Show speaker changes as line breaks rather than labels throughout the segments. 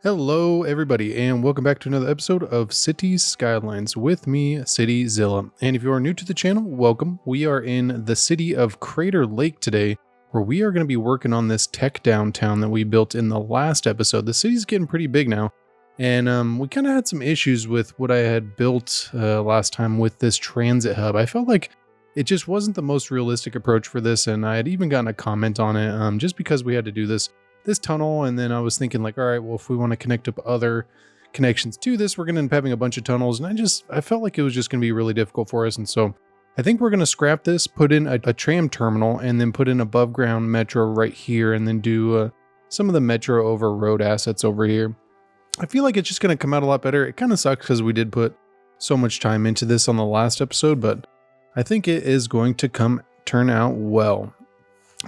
Hello everybody and welcome back to another episode of Cities Skylines with me, CityZilla. And if you are new to the channel, welcome. We are in the city of Crater Lake today, where we are going to be working on this tech downtown that we built in the last episode. The city's getting pretty big now, and we kind of had some issues with what I had built last time with this transit hub. I felt like it just wasn't the most realistic approach for this, and I had even gotten a comment on it just because we had to do this tunnel, and then I was thinking like, all right, well, if we want to connect up other connections to this, we're going to end up having a bunch of tunnels, and I felt like it was just going to be really difficult for us, and so I think we're going to scrap this, put in a tram terminal, and then put in above ground metro right here, and then do some of the metro over road assets over here. I feel like it's just going to come out a lot better. It kind of sucks because we did put so much time into this on the last episode, but I think it is going to turn out well.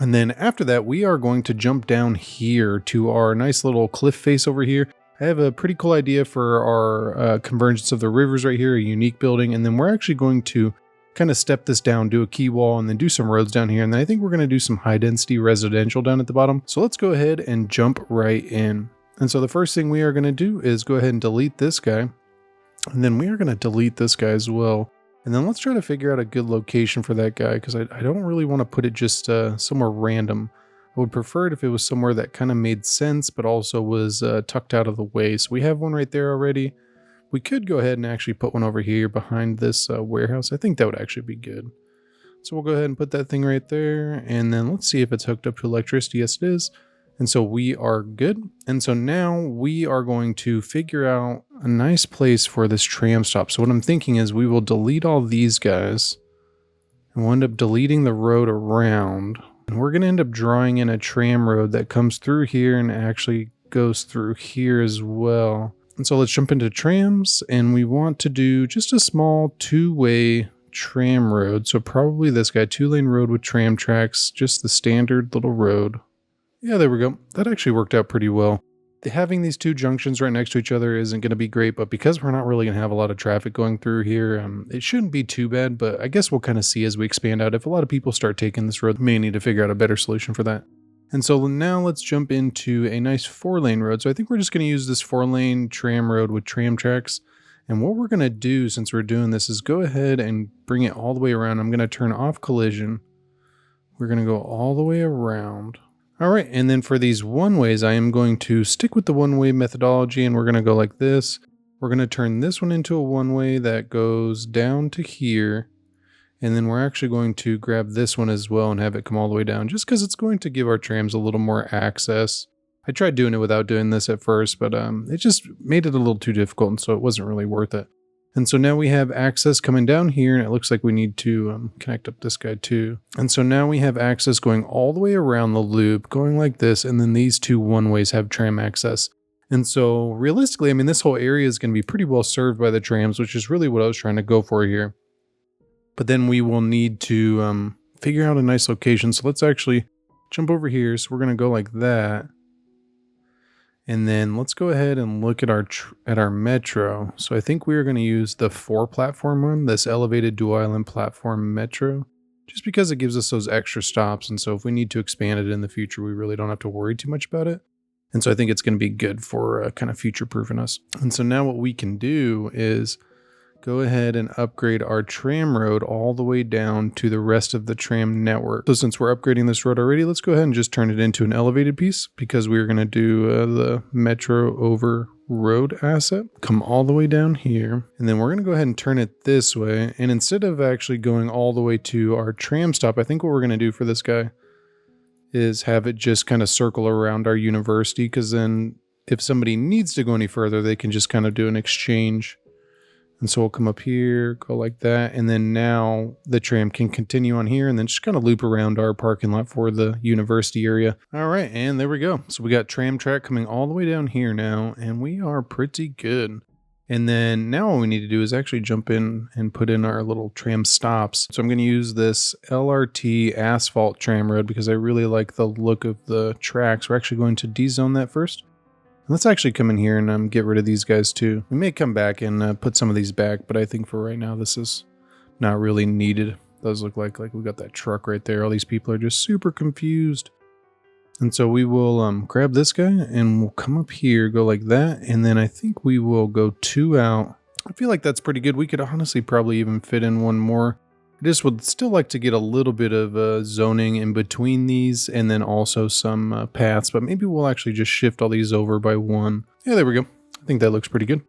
And then after that, we are going to jump down here to our nice little cliff face over here. I have a pretty cool idea for our convergence of the rivers right here, a unique building. And then we're actually going to kind of step this down, do a quay wall, and then do some roads down here. And then I think we're going to do some high density residential down at the bottom. So let's go ahead and jump right in. And so the first thing we are going to do is go ahead and delete this guy. And then we are going to delete this guy as well. And then let's try to figure out a good location for that guy, because I don't really want to put it just somewhere random. I would prefer it if it was somewhere that kind of made sense, but also was tucked out of the way. So we have one right there already. We could go ahead and actually put one over here behind this warehouse. I think that would actually be good. So we'll go ahead and put that thing right there. And then let's see if it's hooked up to electricity. Yes, it is. And so we are good. And so now we are going to figure out a nice place for this tram stop. So what I'm thinking is we will delete all these guys, and we'll end up deleting the road around. And we're going to end up drawing in a tram road that comes through here and actually goes through here as well. And so let's jump into trams, and we want to do just a small two-way tram road. So probably this guy, 2-lane road with tram tracks, just the standard little road. Yeah, there we go. That actually worked out pretty well. Having these two junctions right next to each other isn't going to be great, but because we're not really going to have a lot of traffic going through here, it shouldn't be too bad, but I guess we'll kind of see as we expand out. If a lot of people start taking this road, we may need to figure out a better solution for that. And so now let's jump into a nice 4-lane road. So I think we're just going to use this 4-lane tram road with tram tracks. And what we're going to do since we're doing this is go ahead and bring it all the way around. I'm going to turn off collision. We're going to go all the way around. All right, and then for these one-ways, I am going to stick with the one-way methodology, and we're going to go like this. We're going to turn this one into a one-way that goes down to here, and then we're actually going to grab this one as well and have it come all the way down, just because it's going to give our trams a little more access. I tried doing it without doing this at first, but it just made it a little too difficult, and so it wasn't really worth it. And so now we have access coming down here, and it looks like we need to connect up this guy too. And so now we have access going all the way around the loop, going like this, and then these two one-ways have tram access. And so realistically, I mean, this whole area is going to be pretty well served by the trams, which is really what I was trying to go for here. But then we will need to figure out a nice location. So let's actually jump over here. So we're going to go like that. And then let's go ahead and look at our metro. So I think we are going to use the 4-platform one, this elevated dual island platform metro, just because it gives us those extra stops. And so if we need to expand it in the future, we really don't have to worry too much about it. And so I think it's going to be good for kind of future-proofing us. And so now what we can do is go ahead and upgrade our tram road all the way down to the rest of the tram network. So since we're upgrading this road already, let's go ahead and just turn it into an elevated piece, because we're going to do the metro over road asset. Come all the way down here, and then we're going to go ahead and turn it this way. And instead of actually going all the way to our tram stop, I think what we're going to do for this guy is have it just kind of circle around our university, because then if somebody needs to go any further, they can just kind of do an exchange. And so we'll come up here, go like that, and then now the tram can continue on here and then just kind of loop around our parking lot for the university area. All right, and there we go. So we got tram track coming all the way down here now, and we are pretty good. And then now all we need to do is actually jump in and put in our little tram stops. So I'm going to use this LRT asphalt tram road because I really like the look of the tracks. We're actually going to dezone that first. Let's actually come in here and get rid of these guys too. We may come back and put some of these back, but I think for right now this is not really needed. It does look like we got that truck right there. All these people are just super confused. And so we will grab this guy and we'll come up here, go like that. And then I think we will go 2 out. I feel like that's pretty good. We could honestly probably even fit in one more. I just would still like to get a little bit of zoning in between these and then also some paths, but maybe we'll actually just shift all these over by 1. Yeah, there we go. I think that looks pretty good.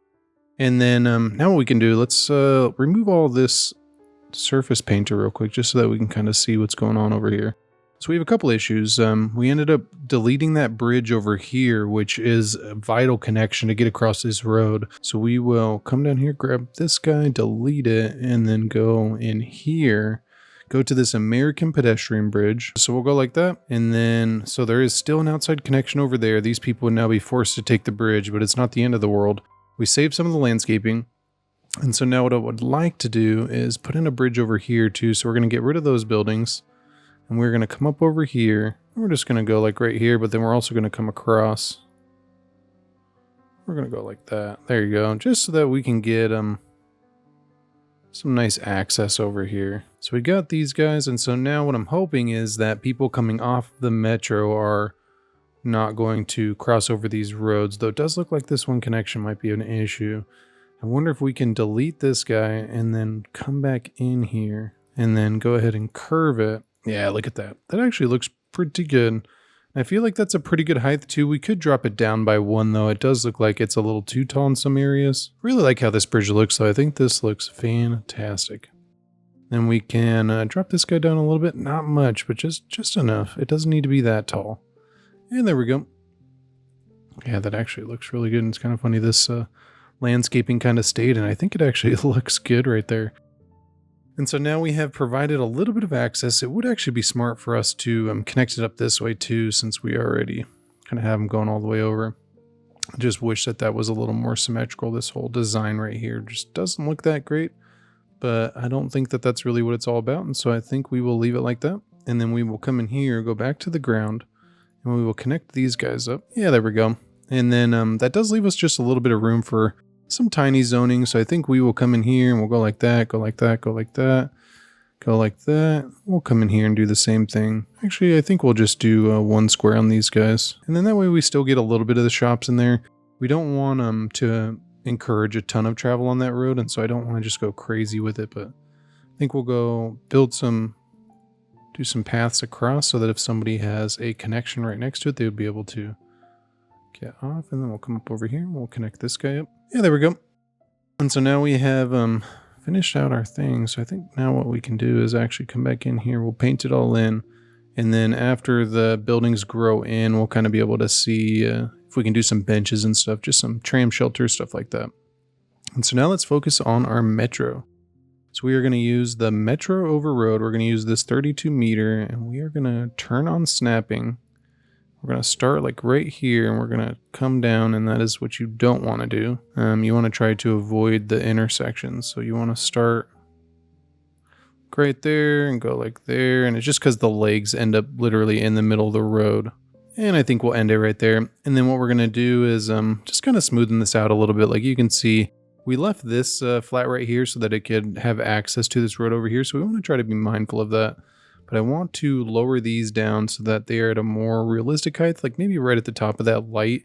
And then now what we can do, let's remove all this surface painter real quick just so that we can kind of see what's going on over here. So we have a couple issues. We ended up deleting that bridge over here, which is a vital connection to get across this road. So we will come down here, grab this guy, delete it, and then go in here, go to this American pedestrian bridge. So we'll go like that. And then, so there is still an outside connection over there. These people would now be forced to take the bridge, but it's not the end of the world. We saved some of the landscaping. And so now what I would like to do is put in a bridge over here too. So we're going to get rid of those buildings. And we're going to come up over here. We're just going to go like right here, but then we're also going to come across. We're going to go like that. There you go. Just so that we can get some nice access over here. So we got these guys. And so now what I'm hoping is that people coming off the metro are not going to cross over these roads. Though it does look like this one connection might be an issue. I wonder if we can delete this guy and then come back in here and then go ahead and curve it. Yeah, look at that. That actually looks pretty good. I feel like that's a pretty good height too. We could drop it down by 1 though. It does look like it's a little too tall in some areas. Really like how this bridge looks though. I think this looks fantastic. Then we can drop this guy down a little bit. Not much, but just enough. It doesn't need to be that tall. And there we go. Yeah, that actually looks really good. And it's kind of funny this landscaping kind of stayed, and I think it actually looks good right there. And so now we have provided a little bit of access. It would actually be smart for us to connect it up this way too, since we already kind of have them going all the way over. I just wish that that was a little more symmetrical. This whole design right here just doesn't look that great, but I don't think that that's really what it's all about. And so I think we will leave it like that. And then we will come in here, go back to the ground, and we will connect these guys up. Yeah, there we go. And then that does leave us just a little bit of room for some tiny zoning. So I think we will come in here and we'll go like that, go like that, go like that, go like that. We'll come in here and do the same thing. Actually, I think we'll just do 1 square on these guys. And then that way we still get a little bit of the shops in there. We don't want to encourage a ton of travel on that road. And so I don't want to just go crazy with it, but I think we'll go build do some paths across so that if somebody has a connection right next to it, they would be able to get off. And then we'll come up over here and we'll connect this guy up. Yeah, there we go. And so now we have finished out our thing. So I think now what we can do is actually come back in here. We'll paint it all in. And then after the buildings grow in, we'll kind of be able to see if we can do some benches and stuff, just some tram shelters, stuff like that. And so now let's focus on our metro. So we are going to use the metro over road. We're going to use this 32 meter and we are going to turn on snapping. We're going to start like right here and we're going to come down, and that is what you don't want to do. You want to try to avoid the intersections. So you want to start right there and go like there. And it's just because the legs end up literally in the middle of the road. And I think we'll end it right there. And then what we're going to do is just kind of smoothen this out a little bit. Like you can see, we left this flat right here so that it could have access to this road over here. So we want to try to be mindful of that. But I want to lower these down so that they are at a more realistic height, like maybe right at the top of that light.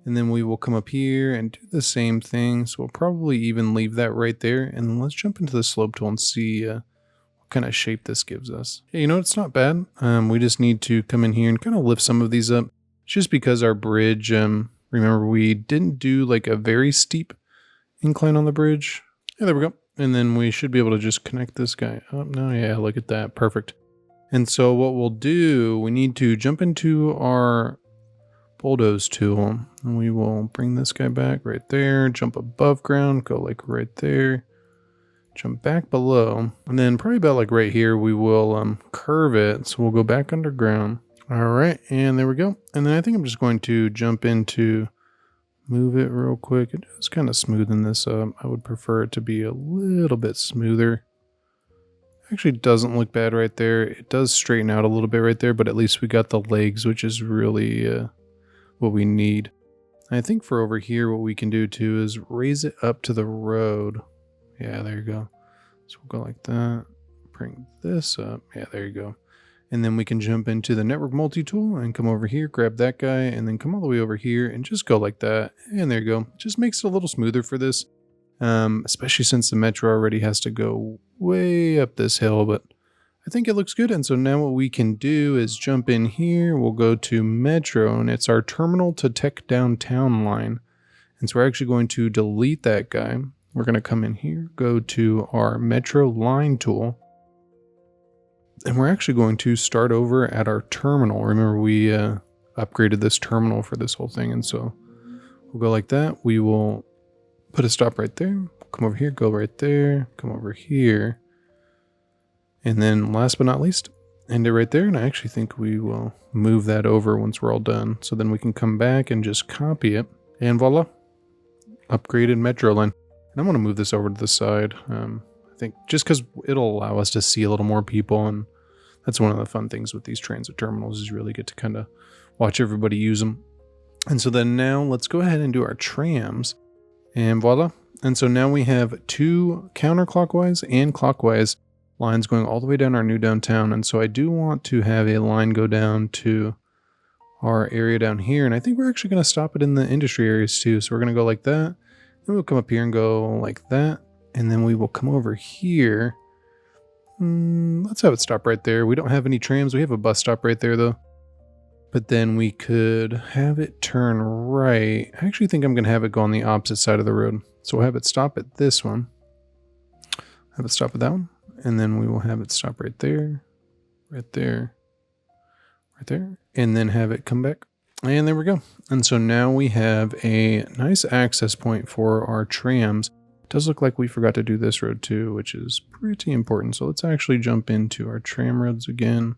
And then we will come up here and do the same thing. So we'll probably even leave that right there. And let's jump into the slope tool and see what kind of shape this gives us. Yeah, you know, it's not bad. We just need to come in here and kind of lift some of these up. It's just because our bridge, remember we didn't do like a very steep incline on the bridge. Yeah, there we go. And then we should be able to just connect this guy up now. Yeah, look at that. Perfect. And so what we'll do, we need to jump into our bulldoze tool, and we will bring this guy back right there, jump above ground, go like right there, jump back below, and then probably about like right here, we will curve it. So we'll go back underground. All right, and there we go. And then I think I'm just going to jump into move it real quick. It is kind of smoothing this up. I would prefer it to be a little bit smoother. Actually doesn't look bad right there. It does straighten out a little bit right there, but at least we got the legs, which is really what we need. I think for over here, what we can do too is raise it up to the road. Yeah, there you go. So we'll go like that. Bring this up. Yeah, there you go. And then we can jump into the network multi-tool and come over here, grab that guy, and then come all the way over here and just go like that. And there you go. Just makes it a little smoother for this, especially since the metro already has to go way up this hill, but I think it looks good. And so now what we can do is jump in here. We'll go to metro, and it's our terminal to tech downtown line. And so we're actually going to delete that guy. We're going to come in here, go to our metro line tool. And we're actually going to start over at our terminal. Remember, we upgraded this terminal for this whole thing. And so we'll go like that. We will put a stop right there. Come over here, go right there, come over here. And then last but not least, end it right there. And I actually think we will move that over once we're all done. So then we can come back and just copy it. And voila, upgraded metro line. And I'm going to move this over to the side. I think just because it'll allow us to see a little more people, and that's one of the fun things with these transit terminals is you really get to kind of watch everybody use them. And so then now let's go ahead and do our trams, and voila. And so now we have 2 counterclockwise and clockwise lines going all the way down our new downtown. And so I do want to have a line go down to our area down here, and I think we're actually going to stop it in the industry areas too. So we're going to go like that, then we'll come up here and go like that. And then we will come over here. Let's have it stop right there. We don't have any trams. We have a bus stop right there, though. But then we could have it turn right. I actually think I'm going to have it go on the opposite side of the road. So we'll have it stop at this one. Have it stop at that one. And then we will have it stop right there. Right there. Right there. And then have it come back. And there we go. And so now we have a nice access point for our trams. Does look like we forgot to do this road too, which is pretty important. So let's actually jump into our tram roads again.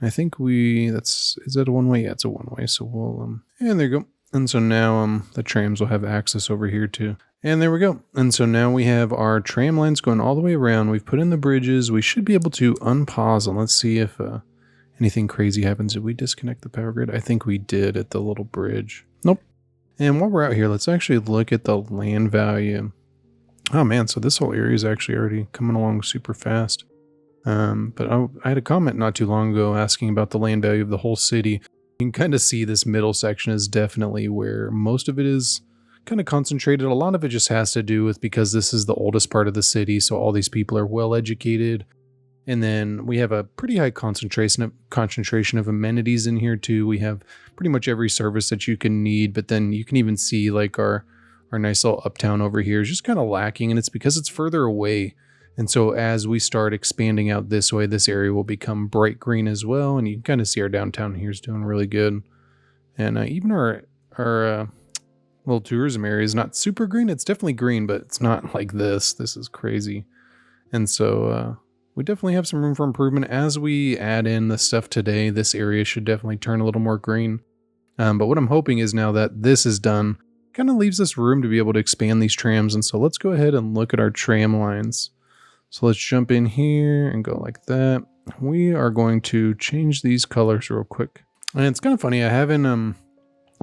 I think is that a one-way? Yeah, it's a one-way. So we'll, and there you go. And so now the trams will have access over here too. And there we go. And so now we have our tram lines going all the way around. We've put in the bridges. We should be able to unpause and let's see if anything crazy happens. Did we disconnect the power grid? I think we did at the little bridge. Nope. And while we're out here, let's actually look at the land value. Oh man, so this whole area is actually already coming along super fast. But I had a comment not too long ago asking about the land value of the whole city. You can kind of see this middle section is definitely where most of it is kind of concentrated. A lot of it just has to do with because this is the oldest part of the city, so all these people are well educated. And then we have a pretty high concentration of amenities in here too. We have pretty much every service that you can need, but then you can even see like our nice little uptown over here is just kind of lacking, and it's because it's further away. And so as we start expanding out this way, this area will become bright green as well. And you can kind of see our downtown here is doing really good. And even our little tourism area is not super green. It's definitely green, but it's not like this. This is crazy. And so we definitely have some room for improvement. As we add in the stuff today, this area should definitely turn a little more green. But what I'm hoping is now that this is done, kind of leaves us room to be able to expand these trams. And so let's go ahead and look at our tram lines. So let's jump in here and go like that. We are going to change these colors real quick. And it's kind of funny, I haven't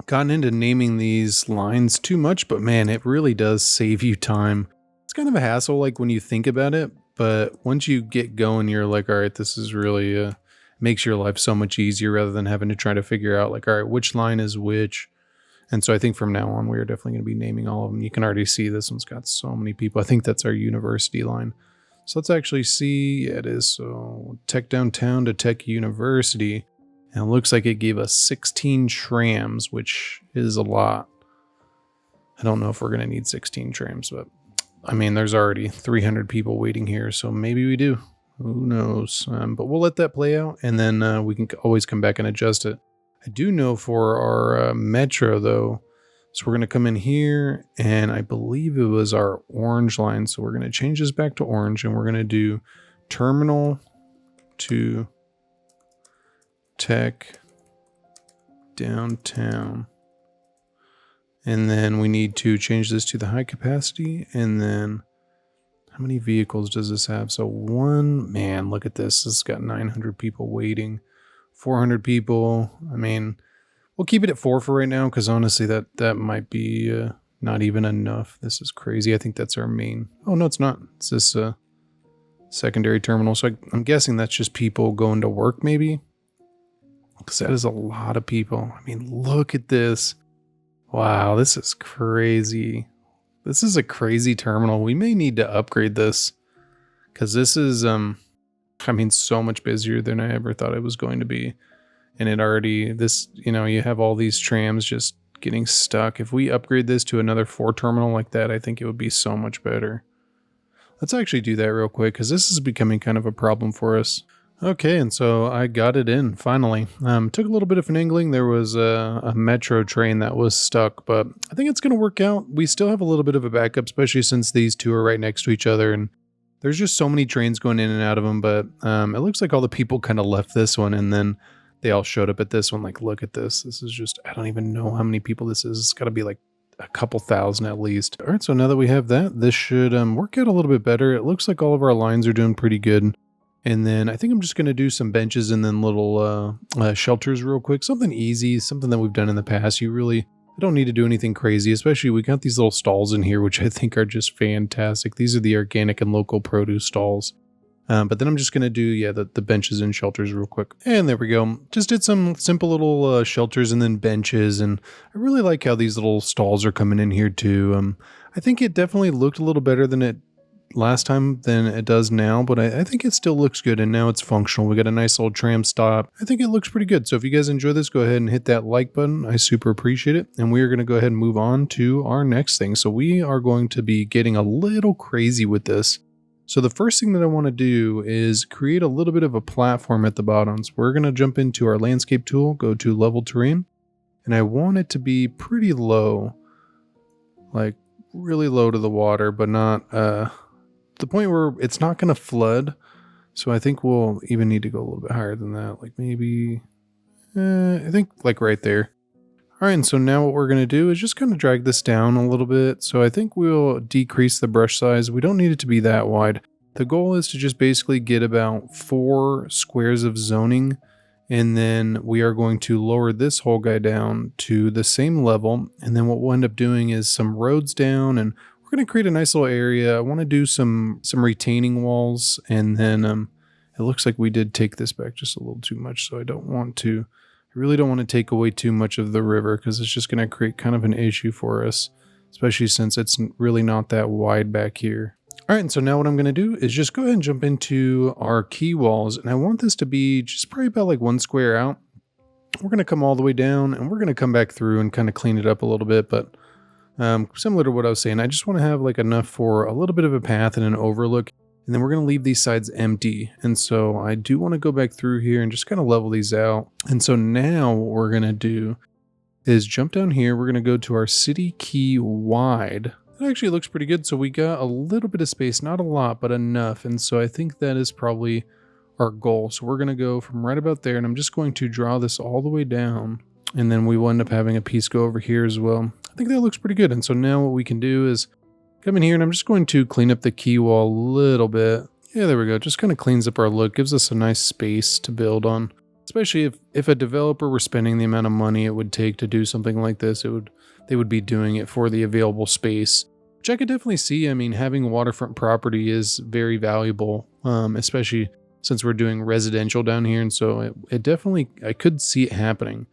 gotten into naming these lines too much, but man, it really does save you time. It's kind of a hassle like when you think about it, but once you get going, you're like, all right, this is really makes your life so much easier rather than having to try to figure out like, all right, which line is which. And so I think from now on, we are definitely going to be naming all of them. You can already see this one's got so many people. I think that's our university line. So let's actually see. Yeah, it is. So Tech Downtown to Tech University. And it looks like it gave us 16 trams, which is a lot. I don't know if we're going to need 16 trams, but I mean, there's already 300 people waiting here. So maybe we do. Who knows? But we'll let that play out. And then we can always come back and adjust it. I do know for our metro, though, so we're going to come in here, and I believe it was our orange line. So we're going to change this back to orange, and we're going to do terminal to tech downtown. And then we need to change this to the high capacity. And then how many vehicles does this have? So one, man, look at this. This has got 900 people waiting. 400 people. I mean, we'll keep it at 4 for right now because honestly, that might be not even enough. This is crazy. I think that's our main. Oh no, it's not. It's this secondary terminal. So I'm guessing that's just people going to work maybe. Because that is a lot of people. I mean, look at this. Wow, this is crazy. This is a crazy terminal. We may need to upgrade this. Because this is, I mean, so much busier than I ever thought it was going to be. And it already, this, you know, you have all these trams just getting stuck. If we upgrade this to another 4 terminal like that, I think it would be so much better. Let's actually do that real quick because this is becoming kind of a problem for us. Okay, and so I got it in finally. Took a little bit of finagling. There was a metro train that was stuck, but I think it's going to work out. We still have a little bit of a backup, especially since these two are right next to each other, and there's just so many trains going in and out of them. But it looks like all the people kind of left this one, and then they all showed up at this one. Like, look at this. This is just, I don't even know how many people this is. It's got to be like a couple thousand at least. All right, so now that we have that, this should work out a little bit better. It looks like all of our lines are doing pretty good. And then I think I'm just going to do some benches and then little shelters real quick. Something easy, something that we've done in the past. I don't need to do anything crazy, especially we got these little stalls in here, which I think are just fantastic. These are the organic and local produce stalls. But then I'm just going to do, yeah, the benches and shelters real quick. And there we go. Just did some simple little shelters and then benches. And I really like how these little stalls are coming in here too. I think it definitely looked a little better than it last time than it does now, but I think it still looks good, and now it's functional. We got a nice little tram stop. I think it looks pretty good. So if you guys enjoy this, go ahead and hit that like button. I super appreciate it. And we are going to go ahead and move on to our next thing. So we are going to be getting a little crazy with this. So the first thing that I want to do is create a little bit of a platform at the bottom. So we're going to jump into our landscape tool, go to level terrain, and I want it to be pretty low, like really low to the water, but not the point where it's not going to flood. So I think we'll even need to go a little bit higher than that. Like maybe, I think like right there. All right, and so now what we're going to do is just kind of drag this down a little bit. So I think we'll decrease the brush size. We don't need it to be that wide. The goal is to just basically get about 4 squares of zoning. And then we are going to lower this whole guy down to the same level. And then what we'll end up doing is some roads down, and we're going to create a nice little area. I want to do some retaining walls, and then it looks like we did take this back just a little too much, so I really don't want to take away too much of the river because it's just going to create kind of an issue for us, especially since it's really not that wide back here. All right, and so now what I'm going to do is just go ahead and jump into our quay walls, and I want this to be just probably about like 1 square out. We're going to come all the way down, and we're going to come back through and kind of clean it up a little bit, but similar to what I was saying, I just want to have like enough for a little bit of a path and an overlook, and then we're going to leave these sides empty. And so I do want to go back through here and just kind of level these out. And so now what we're going to do is jump down here. We're going to go to our city quay wide. It actually looks pretty good. So we got a little bit of space, not a lot, but enough. And so I think that is probably our goal. So we're going to go from right about there, and I'm just going to draw this all the way down. And then we will end up having a piece go over here as well. I think that looks pretty good. And so now what we can do is come in here, and I'm just going to clean up the quay wall a little bit. Yeah, there we go. Just kind of cleans up our look, gives us a nice space to build on. Especially if a developer were spending the amount of money it would take to do something like this, they would be doing it for the available space, which I could definitely see. I mean, having waterfront property is very valuable, especially since we're doing residential down here. And so it definitely, I could see it happening.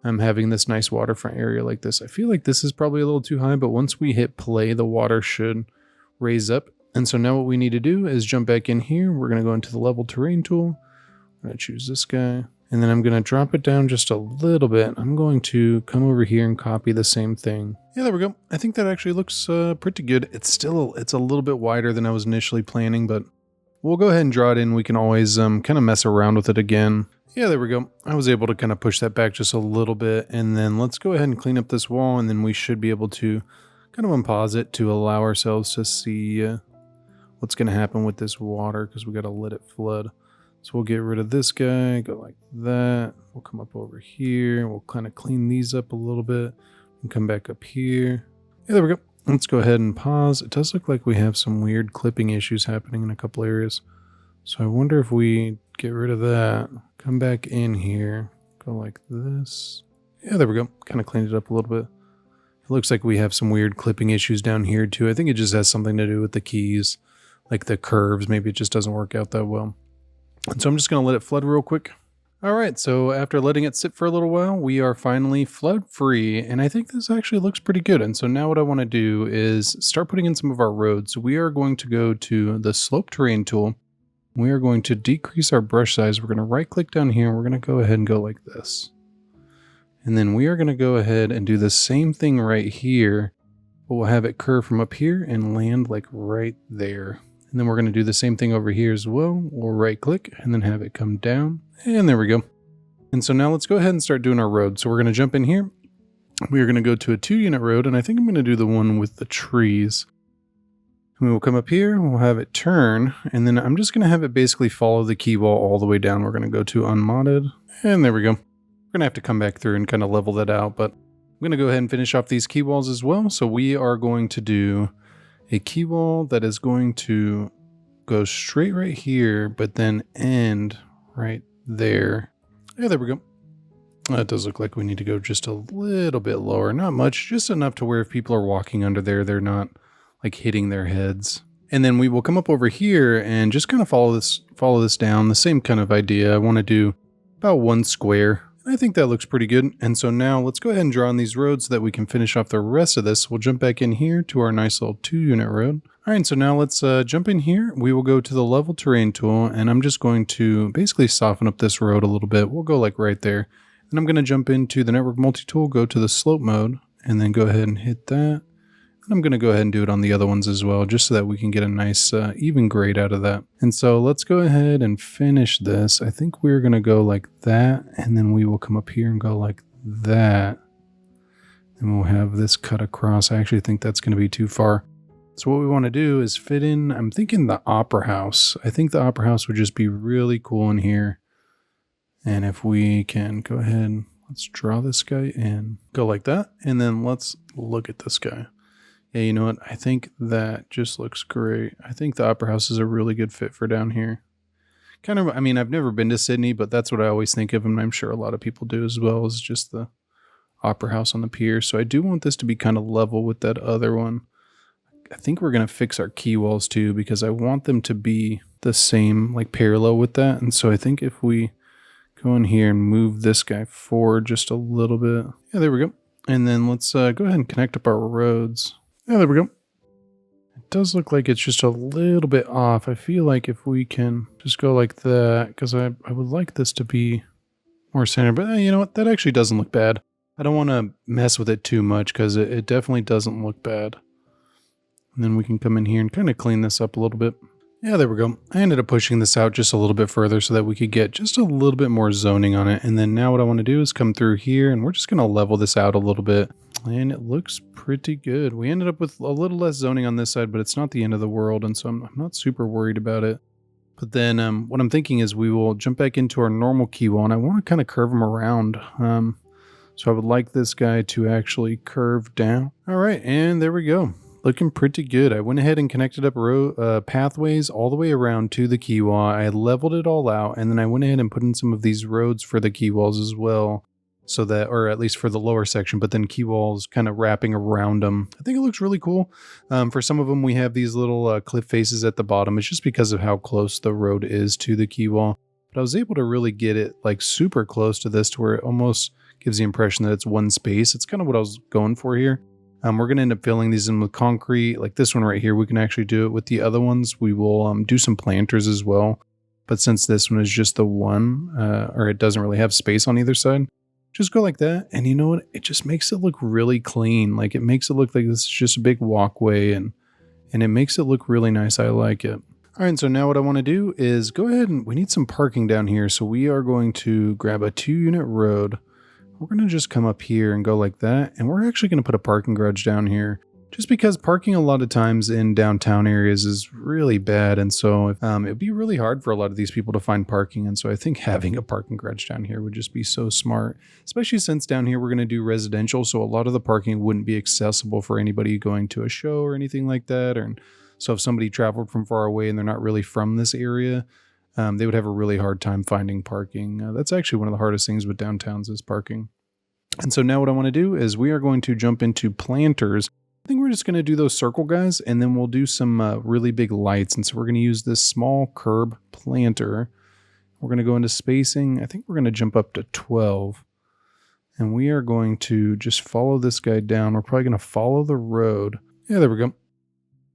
I'm having this nice waterfront area like this. I feel like this is probably a little too high, but once we hit play, the water should raise up. And so now what we need to do is jump back in here. We're going to go into the level terrain tool. I'm going to choose this guy, and then I'm going to drop it down just a little bit. I'm going to come over here and copy the same thing. Yeah, there we go. I think that actually looks pretty good. It's a little bit wider than I was initially planning, but we'll go ahead and draw it in. We can always kind of mess around with it again. Yeah, there we go. I was able to kind of push that back just a little bit, and then let's go ahead and clean up this wall, and then we should be able to kind of unpause it to allow ourselves to see what's going to happen with this water, because we got to let it flood. So we'll get rid of this guy, go like that. We'll come up over here. We'll kind of clean these up a little bit and come back up here. Yeah, there we go. Let's go ahead and pause. It does look like we have some weird clipping issues happening in a couple areas. So I wonder if we get rid of that, come back in here, go like this. Yeah, there we go. Kind of cleaned it up a little bit. It looks like we have some weird clipping issues down here too. I think it just has something to do with the keys. like the curves, maybe it just doesn't work out that well. And so I'm just going to let it flood real quick. All right, so after letting it sit for a little while, we are finally flood free, and I think this actually looks pretty good. And so now what I want to do is start putting in some of our roads. We are going to go to the slope terrain tool. We are going to decrease our brush size. We're going to right click down here, and we're going to go ahead and go like this. And then we are going to go ahead and do the same thing right here, but we'll have it curve from up here and land like right there. And then we're going to do the same thing over here as well. We'll right click and then have it come down. And there we go. And so now let's go ahead and start doing our road. So we're going to jump in here. We are going to go to a 2-unit road. And I think I'm going to do the one with the trees. We will come up here. We'll have it turn. And then I'm just going to have it basically follow the key wall all the way down. We're going to go to unmodded. And there we go. We're going to have to come back through and kind of level that out. But I'm going to go ahead and finish off these key walls as well. So we are going to do a key wall that is going to go straight right here, but then end right there. Yeah, there we go. It does look like we need to go just a little bit lower. Not much, just enough to where if people are walking under there, they're not like hitting their heads. And then we will come up over here and just kind of follow this down. The same kind of idea. I want to do about 1 square. I think that looks pretty good. And so now let's go ahead and draw on these roads so that we can finish off the rest of this. We'll jump back in here to our nice little 2-unit road. All right, so now let's jump in here. We will go to the level terrain tool, and I'm just going to basically soften up this road a little bit. We'll go like right there. And I'm going to jump into the network multi-tool, go to the slope mode, and then go ahead and hit that. And I'm going to go ahead and do it on the other ones as well, just so that we can get a nice even grade out of that. And so let's go ahead and finish this. I think we're going to go like that, and then we will come up here and go like that. And we'll have this cut across. I actually think that's going to be too far. So what we want to do is fit in, I'm thinking the Opera House. I think the Opera House would just be really cool in here. And if we can go ahead, let's draw this guy in. Go like that, and then let's look at this guy. Yeah, you know what? I think that just looks great. I think the Opera House is a really good fit for down here. Kind of, I mean, I've never been to Sydney, but that's what I always think of, and I'm sure a lot of people do as well, is just the Opera House on the pier. So I do want this to be kind of level with that other one. I think we're going to fix our key walls too, because I want them to be the same, like parallel with that. And so I think if we go in here and move this guy forward just a little bit. Yeah, there we go. And then let's go ahead and connect up our roads. Yeah, there we go. It does look like it's just a little bit off. I feel like if we can just go like that, because I would like this to be more centered. But you know what? That actually doesn't look bad. I don't want to mess with it too much because it definitely doesn't look bad. And then we can come in here and kind of clean this up a little bit. Yeah, there we go. I ended up pushing this out just a little bit further so that we could get just a little bit more zoning on it. And then now what I want to do is come through here and we're just going to level this out a little bit. And it looks pretty good. We ended up with a little less zoning on this side, but it's not the end of the world. And so I'm not super worried about it. But then what I'm thinking is we will jump back into our normal key wall, and I want to kind of curve them around. So I would like this guy to actually curve down. All right, and there we go. Looking pretty good. I went ahead and connected up pathways all the way around to the key wall. I leveled it all out, and then I went ahead and put in some of these roads for the key walls as well. So that, or at least for the lower section, but then key walls kind of wrapping around them. I think it looks really cool. For some of them, we have these little cliff faces at the bottom. It's just because of how close the road is to the key wall. But I was able to really get it like super close to this to where it almost gives the impression that it's one space. It's kind of what I was going for here. We're going to end up filling these in with concrete. Like this one right here, we can actually do it with the other ones. We will do some planters as well. But since this one is just the one, or it doesn't really have space on either side, just go like that. And you know what? It just makes it look really clean. Like it makes it look like this is just a big walkway, and it makes it look really nice. I like it. All right, so now what I want to do is go ahead and we need some parking down here. So we are going to grab a 2-unit road. We're going to just come up here and go like that. And we're actually going to put a parking garage down here just because parking a lot of times in downtown areas is really bad. And so it'd be really hard for a lot of these people to find parking. And so I think having a parking garage down here would just be so smart, especially since down here we're going to do residential. So a lot of the parking wouldn't be accessible for anybody going to a show or anything like that. So if somebody traveled from far away and they're not really from this area, they would have a really hard time finding parking. That's actually one of the hardest things with downtowns is parking. And so now what I want to do is we are going to jump into planters. I think we're just going to do those circle guys, and then we'll do some really big lights. And so we're going to use this small curb planter. We're going to go into spacing. I think we're going to jump up to 12. And we are going to just follow this guy down. We're probably going to follow the road. Yeah, there we go.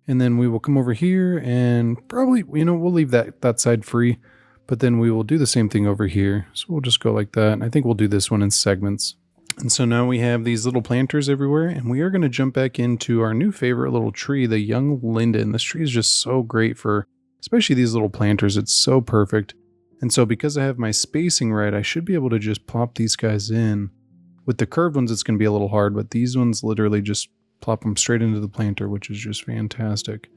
And then we will come over here and probably, we'll leave that side free. But then we will do the same thing over here. So we'll just go like that. And I think we'll do this one in segments. And so now we have these little planters everywhere. And we are going to jump back into our new favorite little tree, the young linden. This tree is just so great for, especially these little planters. It's so perfect. And so because I have my spacing right, I should be able to just plop these guys in. With the curved ones, it's going to be a little hard, but these ones literally just plop them straight into the planter, which is just fantastic.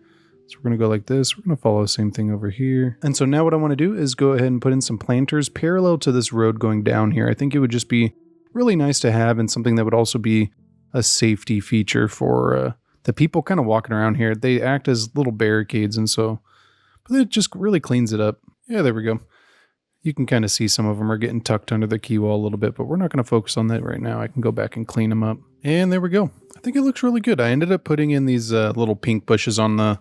So we're going to go like this. We're going to follow the same thing over here. And so now what I want to do is go ahead and put in some planters parallel to this road going down here. I think it would just be really nice to have, and something that would also be a safety feature for the people kind of walking around here. They act as little barricades, and so, but it just really cleans it up. Yeah, there we go. You can kind of see some of them are getting tucked under the quay wall a little bit, but we're not going to focus on that right now. I can go back and clean them up. And there we go. I think it looks really good. I ended up putting in these little pink bushes on the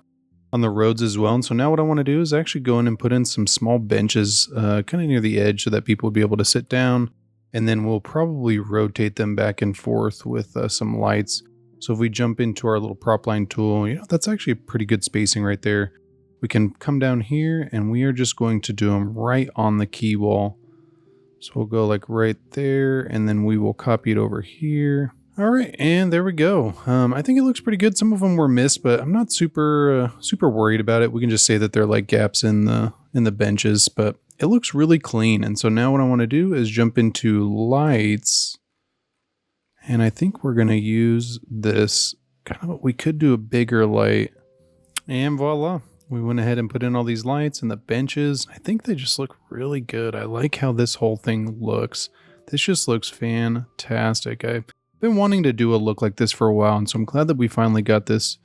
roads as well. And so now what I want to do is actually go in and put in some small benches kind of near the edge so that people would be able to sit down. And then we'll probably rotate them back and forth with some lights. So if we jump into our little prop line tool, that's actually a pretty good spacing right there. We can come down here and we are just going to do them right on the quay wall. So we'll go like right there, and then we will copy it over here. All right, and there we go. I think it looks pretty good. Some of them were missed, but I'm not super worried about it. We can just say that they're like gaps in the benches, but it looks really clean. And so now what I want to do is jump into lights, and I think we're going to use this we could do a bigger light, and voila. We went ahead and put in all these lights and the benches. I think they just look really good. I like how this whole thing looks. This just looks fantastic. I've been wanting to do a look like this for a while, and so I'm glad that we finally got this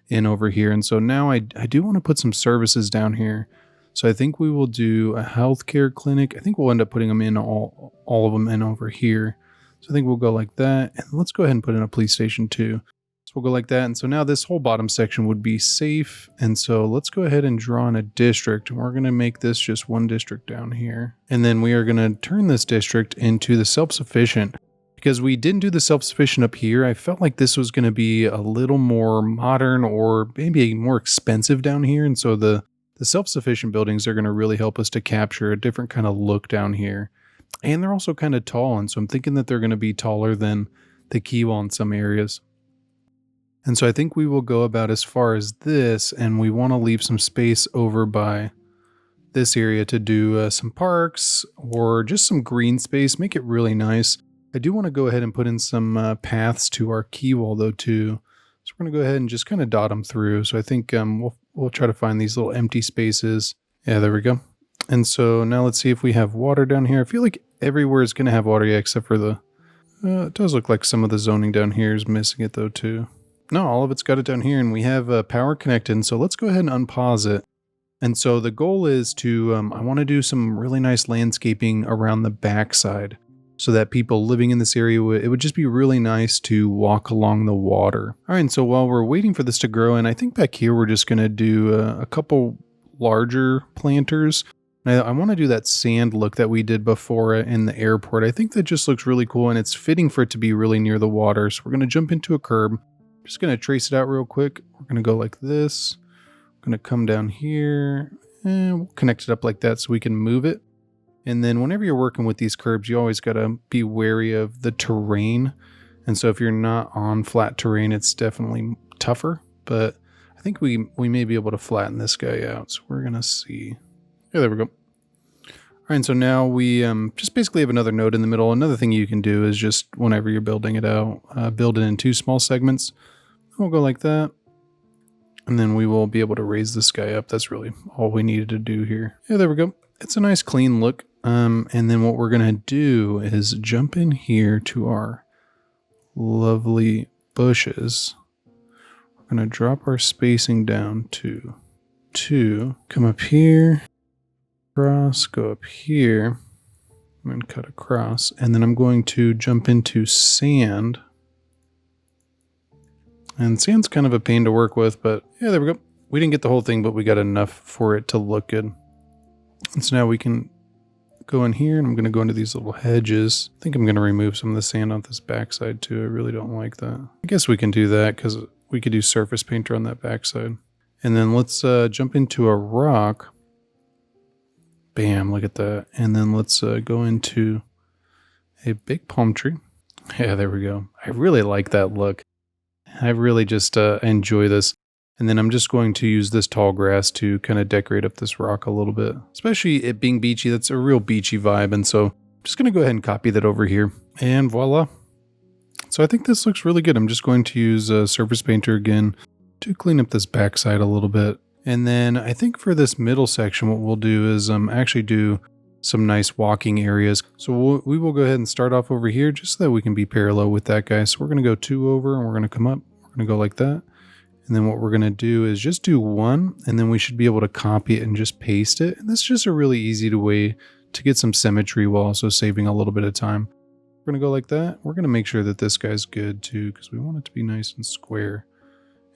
in over here. And so now I do want to put some services down here. So I think we will do a healthcare clinic. I think we'll end up putting them in all of them in over here. So I think we'll go like that. And let's go ahead and put in a police station too. We'll go like that. And so now this whole bottom section would be safe. And so let's go ahead and draw in a district. And we're going to make this just one district down here. And then we are going to turn this district into the self-sufficient. Because we didn't do the self-sufficient up here, I felt like this was going to be a little more modern or maybe more expensive down here. And so the self-sufficient buildings are going to really help us to capture a different kind of look down here. And they're also kind of tall. And so I'm thinking that they're going to be taller than the quay wall in some areas. And so I think we will go about as far as this, and we want to leave some space over by this area to do some parks or just some green space, make it really nice. I do want to go ahead and put in some paths to our quay wall though too. So we're going to go ahead and just kind of dot them through. So I think we'll try to find these little empty spaces. Yeah, there we go. And so now let's see if we have water down here. I feel like everywhere is going to have water, yeah, except for the, it does look like some of the zoning down here is missing it though too. No, all of it's got it down here, and we have power connected. And so let's go ahead and unpause it. And so the goal is to, I want to do some really nice landscaping around the backside so that people living in this area, it would just be really nice to walk along the water. All right, and so while we're waiting for this to grow, and I think back here we're just going to do a couple larger planters. I want to do that sand look that we did before in the airport. I think that just looks really cool, and it's fitting for it to be really near the water. So we're going to jump into a curb. Just going to trace it out real quick. We're going to go like this. We're going to come down here and we'll connect it up like that so we can move it. And then whenever you're working with these curbs, you always got to be wary of the terrain. And so if you're not on flat terrain, it's definitely tougher. But I think we may be able to flatten this guy out. So we're going to see. Yeah, there we go. All right, and so now we just basically have another node in the middle. Another thing you can do is just whenever you're building it out, build it in two small segments. We'll go like that. And then we will be able to raise this guy up. That's really all we needed to do here. Yeah, there we go. It's a nice clean look. And then what we're going to do is jump in here to our lovely bushes. We're going to drop our spacing down to 2. Come up here. Across. Go up here. And cut across. And then I'm going to jump into sand. And sand's kind of a pain to work with, but yeah, there we go. We didn't get the whole thing, but we got enough for it to look good. And so now we can go in here, and I'm going to go into these little hedges. I think I'm going to remove some of the sand on this backside too. I really don't like that. I guess we can do that because we could do surface painter on that backside. And then let's jump into a rock. Bam, look at that. And then let's go into a big palm tree. Yeah, there we go. I really like that look. I really just enjoy this. And then I'm just going to use this tall grass to kind of decorate up this rock a little bit. Especially it being beachy, that's a real beachy vibe. And so I'm just going to go ahead and copy that over here. And voila. So I think this looks really good. I'm just going to use Surface Painter again to clean up this backside a little bit. And then I think for this middle section, what we'll do is actually do some nice walking areas. So we will go ahead and start off over here just so that we can be parallel with that guy. So we're going to go 2 over and we're going to come up. We're going to go like that. And then what we're going to do is just do 1, and then we should be able to copy it and just paste it. And that's just a really easy way to get some symmetry while also saving a little bit of time. We're going to go like that. We're going to make sure that this guy's good too, because we want it to be nice and square.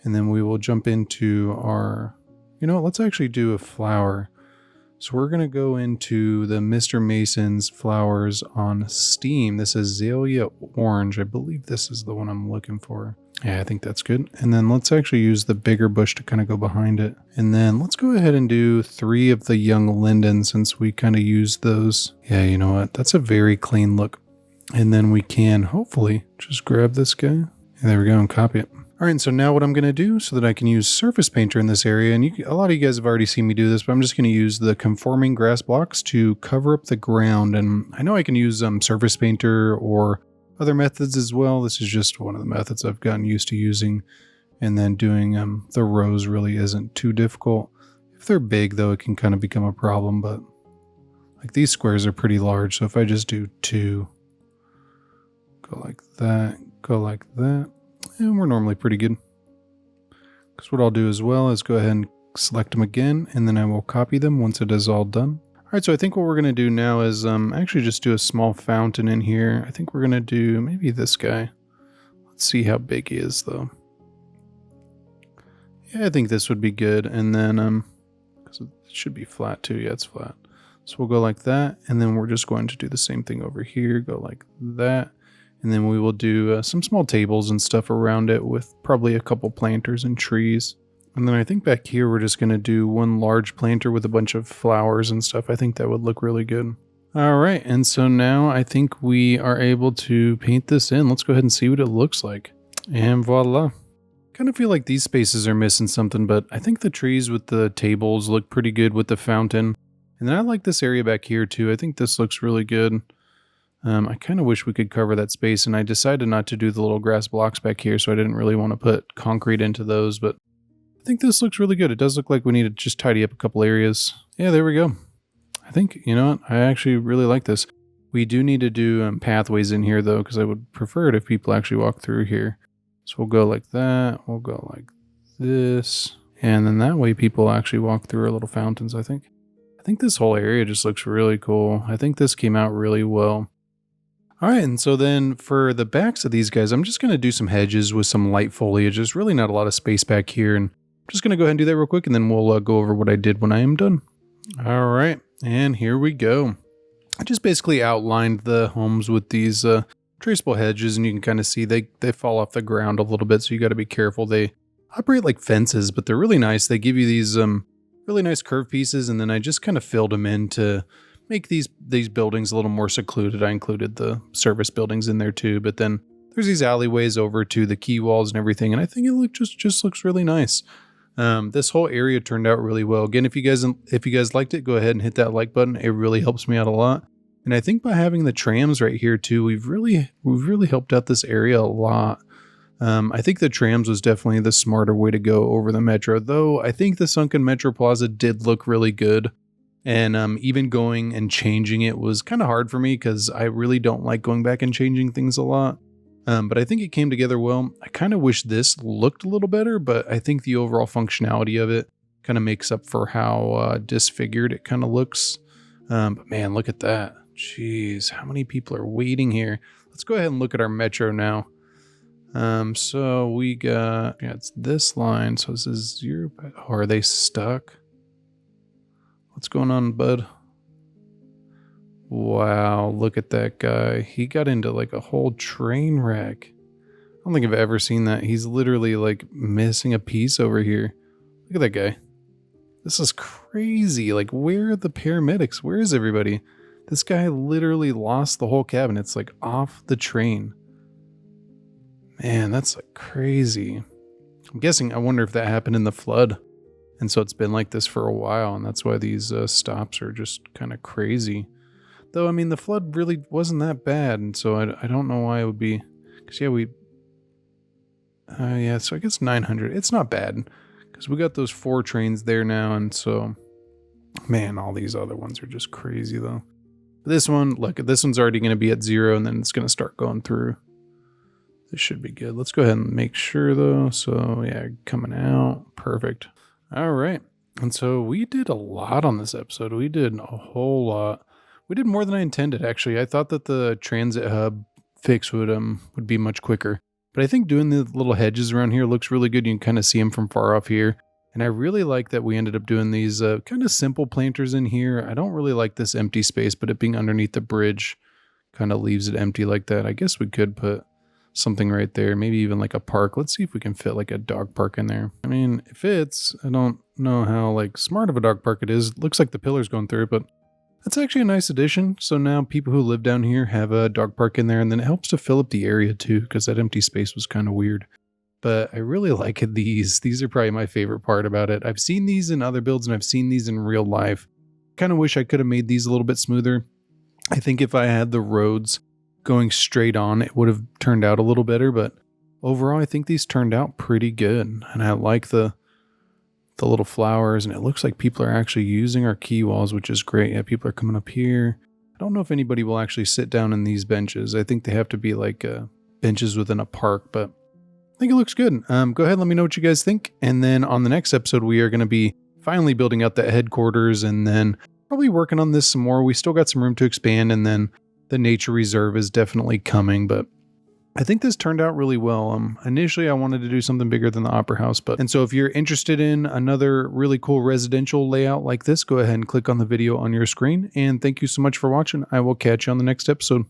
And then we will jump into our, let's actually do a flower. So we're going to go into the Mr. Mason's flowers on Steam. This is Azalea Orange. I believe this is the one I'm looking for. Yeah, I think that's good. And then let's actually use the bigger bush to kind of go behind it. And then let's go ahead and do 3 of the young linden since we kind of used those. Yeah, you know what? That's a very clean look. And then we can hopefully just grab this guy. And there we go, and copy it. All right, so now what I'm going to do so that I can use Surface Painter in this area, and a lot of you guys have already seen me do this, but I'm just going to use the conforming grass blocks to cover up the ground. And I know I can use Surface Painter or other methods as well. This is just one of the methods I've gotten used to using. And then doing the rows really isn't too difficult. If they're big, though, it can kind of become a problem, but like these squares are pretty large. So if I just do 2, go like that, and we're normally pretty good. Because what I'll do as well is go ahead and select them again, and then I will copy them once it is all done. All right, so I think what we're going to do now is actually just do a small fountain in here. I think we're going to do maybe this guy. Let's see how big he is, though. Yeah, I think this would be good. And then, because it should be flat too. Yeah, it's flat. So we'll go like that, and then we're just going to do the same thing over here. Go like that. And then we will do some small tables and stuff around it with probably a couple planters and trees. And then I think back here we're just going to do 1 large planter with a bunch of flowers and stuff. I think that would look really good. All right, and so now I think we are able to paint this in. Let's go ahead and see what it looks like. And voila. Kind of feel like these spaces are missing something, but I think the trees with the tables look pretty good with the fountain. And then I like this area back here too. I think this looks really good. I kind of wish we could cover that space, and I decided not to do the little grass blocks back here, so I didn't really want to put concrete into those, but I think this looks really good. It does look like we need to just tidy up a couple areas. Yeah, there we go. I think, you know what? I actually really like this. We do need to do pathways in here, though, because I would prefer it if people actually walk through here. So we'll go like that. We'll go like this. And then that way people actually walk through our little fountains, I think. I think this whole area just looks really cool. I think this came out really well. All right, and so then for the backs of these guys, I'm just going to do some hedges with some light foliage. There's really not a lot of space back here, and I'm just going to go ahead and do that real quick, and then we'll go over what I did when I am done. All right, and here we go. I just basically outlined the homes with these traceable hedges, and you can kind of see they fall off the ground a little bit, so you got to be careful. They operate like fences, but they're really nice. They give you these really nice curved pieces, and then I just kind of filled them in to make these buildings a little more secluded. I included the service buildings in there too, but then there's these alleyways over to the quay walls and everything, and I think it just looks really nice. This whole area turned out really well. Again, if you guys liked it, go ahead and hit that like button. It really helps me out a lot. And I think by having the trams right here too, we've really helped out this area a lot. I think the trams was definitely the smarter way to go over the metro, though I think the sunken metro plaza did look really good. And even going and changing it was kind of hard for me because I really don't like going back and changing things a lot. But I think it came together well. I kind of wish this looked a little better, but I think the overall functionality of it kind of makes up for how disfigured it kind of looks. But man, look at that. Jeez, how many people are waiting here? Let's go ahead and look at our metro now. So we got, yeah, it's this line. So this is 0. Oh, are they stuck? What's going on, bud? Wow, look at that guy. He got into like a whole train wreck. I don't think I've ever seen that. He's literally like missing a piece over here. Look at that guy. This is crazy. Like, where are the paramedics? Where is everybody? This guy literally lost the whole cabin. It's like off the train. Man, that's like crazy. I'm guessing, I wonder if that happened in the flood. And so it's been like this for a while. And that's why these stops are just kind of crazy. Though, I mean, the flood really wasn't that bad. And so I don't know why it would be. Because, yeah, so I guess 900. It's not bad. Because we got those 4 trains there now. And so, man, all these other ones are just crazy, though. This one, look, this one's already going to be at 0. And then it's going to start going through. This should be good. Let's go ahead and make sure, though. So, yeah, coming out. Perfect. All right. And so we did a lot on this episode. We did a whole lot. We did more than I intended, actually. I thought that the transit hub fix would be much quicker. But I think doing the little hedges around here looks really good. You can kind of see them from far off here. And I really like that we ended up doing these kind of simple planters in here. I don't really like this empty space, but it being underneath the bridge kind of leaves it empty like that. I guess we could put something right there, maybe even like a park. Let's see if we can fit like a dog park in there. I mean, it fits. I don't know how like smart of a dog park it is. It looks like the pillar's going through it, but that's actually a nice addition. So now people who live down here have a dog park in there, and then it helps to fill up the area too, because that empty space was kind of weird. But I really like these. These are probably my favorite part about it. I've seen these in other builds and I've seen these in real life. Kind of wish I could have made these a little bit smoother. I think if I had the roads going straight on, it would have turned out a little better, but overall I think these turned out pretty good. And I like the little flowers, and it looks like people are actually using our quay walls, which is great. Yeah, people are coming up here. I don't know if anybody will actually sit down in these benches. I think they have to be like benches within a park, but I think it looks good. Go ahead, let me know what you guys think. And then on the next episode, we are going to be finally building out that headquarters and then probably working on this some more. We still got some room to expand, and then the nature reserve is definitely coming, but I think this turned out really well. Initially, I wanted to do something bigger than the Opera House, and so if you're interested in another really cool residential layout like this, go ahead and click on the video on your screen. And thank you so much for watching. I will catch you on the next episode.